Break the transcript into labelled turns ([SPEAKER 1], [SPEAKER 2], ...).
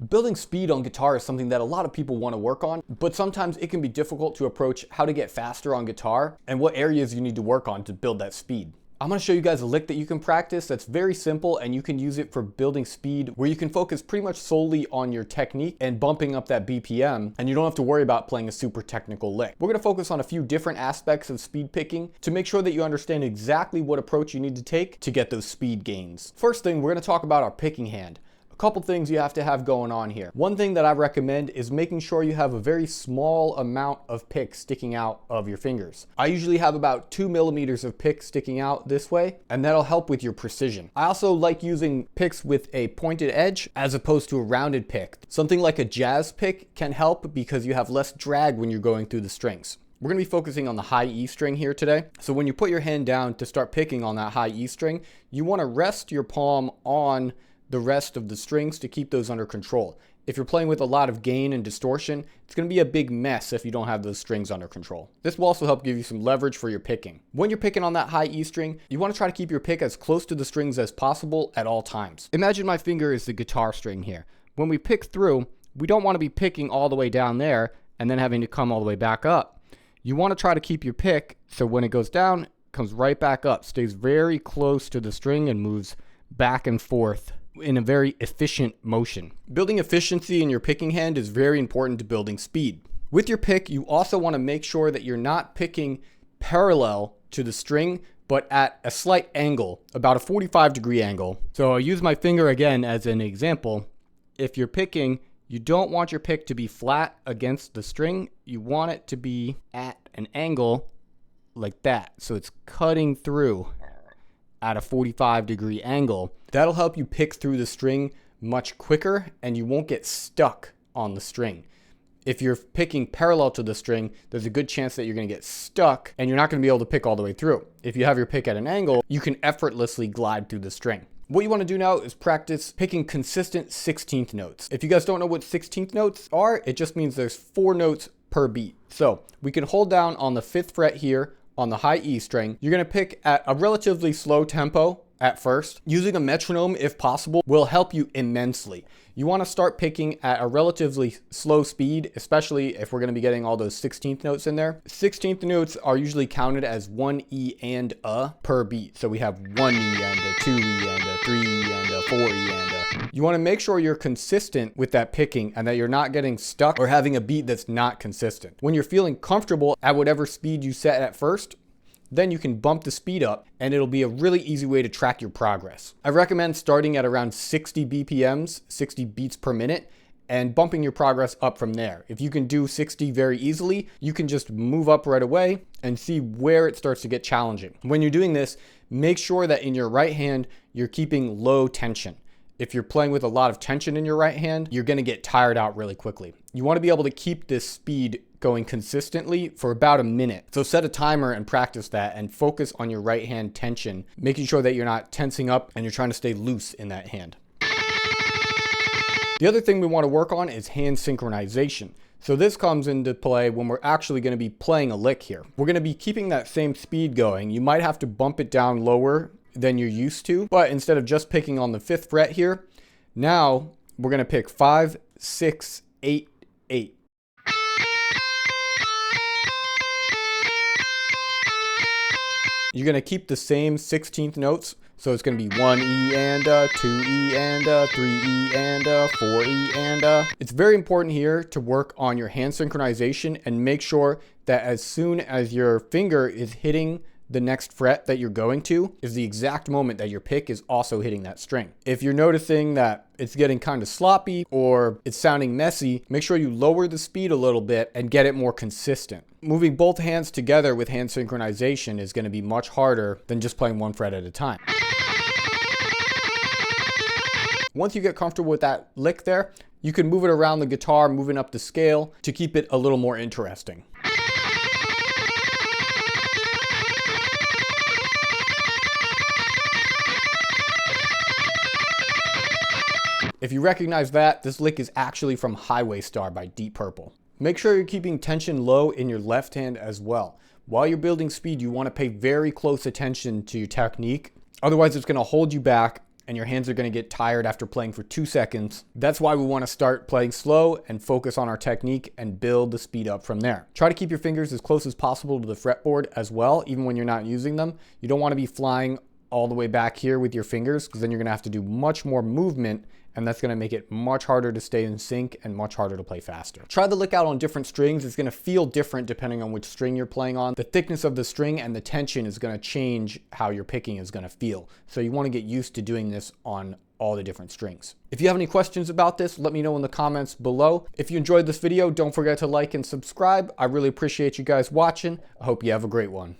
[SPEAKER 1] Building speed on guitar is something that a lot of people want to work on, but sometimes it can be difficult to approach how to get faster on guitar and what areas you need to work on to build that speed. I'm going to show you guys a lick that you can practice that's very simple, and you can use it for building speed where you can focus pretty much solely on your technique and bumping up that BPM, and you don't have to worry about playing a super technical lick. We're going to focus on a few different aspects of speed picking to make sure that you understand exactly what approach you need to take to get those speed gains. First thing, we're going to talk about our picking hand. A couple things you have to have going on here. One thing that I recommend is making sure you have a very small amount of pick sticking out of your fingers. I usually have about 2 millimeters of pick sticking out this way, and that'll help with your precision. I also like using picks with a pointed edge as opposed to a rounded pick. Something like a jazz pick can help because you have less drag when you're going through the strings. We're going to be focusing on the high E string here today. So when you put your hand down to start picking on that high E string, you want to rest your palm on the rest of the strings to keep those under control. If you're playing with a lot of gain and distortion, it's going to be a big mess if you don't have those strings under control. This will also help give you some leverage for your picking. When you're picking on that high E string, you want to try to keep your pick as close to the strings as possible at all times. Imagine my finger is the guitar string here. When we pick through, we don't want to be picking all the way down there and then having to come all the way back up. You want to try to keep your pick so when it goes down, it comes right back up, stays very close to the string and moves back and forth in a very efficient motion. Building efficiency in your picking hand is very important to building speed. With your pick, you also want to make sure that you're not picking parallel to the string, but at a slight angle, about a 45-degree angle. So I'll use my finger again as an example. If you're picking, you don't want your pick to be flat against the string. You want it to be at an angle like that. So it's cutting through at a 45-degree angle. That'll help you pick through the string much quicker, and you won't get stuck on the string. If you're picking parallel to the string, there's a good chance that you're going to get stuck and you're not going to be able to pick all the way through. If you have your pick at an angle, you can effortlessly glide through the string. What you want to do now is practice picking consistent 16th notes. If you guys don't know what 16th notes are, it just means there's 4 notes per beat. So we can hold down on the 5th fret here on the high E string. You're going to pick at a relatively slow tempo at first. Using a metronome, if possible, will help you immensely. You want to start picking at a relatively slow speed, especially if we're going to be getting all those 16th notes in there. 16th notes are usually counted as 1 E and a per beat. So we have 1 E and a, 2 E and a, 3 E and a, 4 E and a. You want to make sure you're consistent with that picking and that you're not getting stuck or having a beat that's not consistent. When you're feeling comfortable at whatever speed you set at first, then you can bump the speed up and it'll be a really easy way to track your progress. I recommend starting at around 60 BPMs, 60 beats per minute, and bumping your progress up from there. If you can do 60 very easily, you can just move up right away and see where it starts to get challenging. When you're doing this, make sure that in your right hand, you're keeping low tension. If you're playing with a lot of tension in your right hand, you're going to get tired out really quickly. You want to be able to keep this speed going consistently for about a minute. So set a timer and practice that and focus on your right hand tension, making sure that you're not tensing up and you're trying to stay loose in that hand. The other thing we want to work on is hand synchronization. So this comes into play when we're actually going to be playing a lick here. We're going to be keeping that same speed going. You might have to bump it down lower than you're used to, but instead of just picking on the 5th fret here, now we're going to pick 5, 6, 8, 8. You're going to keep the same 16th notes. So it's going to be 1 E and a, 2 E and a, 3 E and a, 4 E and a. It's very important here to work on your hand synchronization and make sure that as soon as your finger is hitting the next fret that you're going to is the exact moment that your pick is also hitting that string. If you're noticing that it's getting kind of sloppy or it's sounding messy, make sure you lower the speed a little bit and get it more consistent. Moving both hands together with hand synchronization is going to be much harder than just playing 1 fret at a time. Once you get comfortable with that lick there, you can move it around the guitar, moving up the scale to keep it a little more interesting. If you recognize that, this lick is actually from Highway Star by Deep Purple. Make sure you're keeping tension low in your left hand as well. While you're building speed, you want to pay very close attention to your technique. Otherwise, it's going to hold you back and your hands are going to get tired after playing for 2 seconds. That's why we want to start playing slow and focus on our technique and build the speed up from there. Try to keep your fingers as close as possible to the fretboard as well, even when you're not using them. You don't want to be flying all the way back here with your fingers, because then you're going to have to do much more movement, and that's going to make it much harder to stay in sync and much harder to play faster. Try the lick out on different strings. It's going to feel different depending on which string you're playing on. The thickness of the string and the tension is going to change how your picking is going to feel. So you want to get used to doing this on all the different strings. If you have any questions about this, let me know in the comments below. If you enjoyed this video, don't forget to like and subscribe. I really appreciate you guys watching. I hope you have a great one.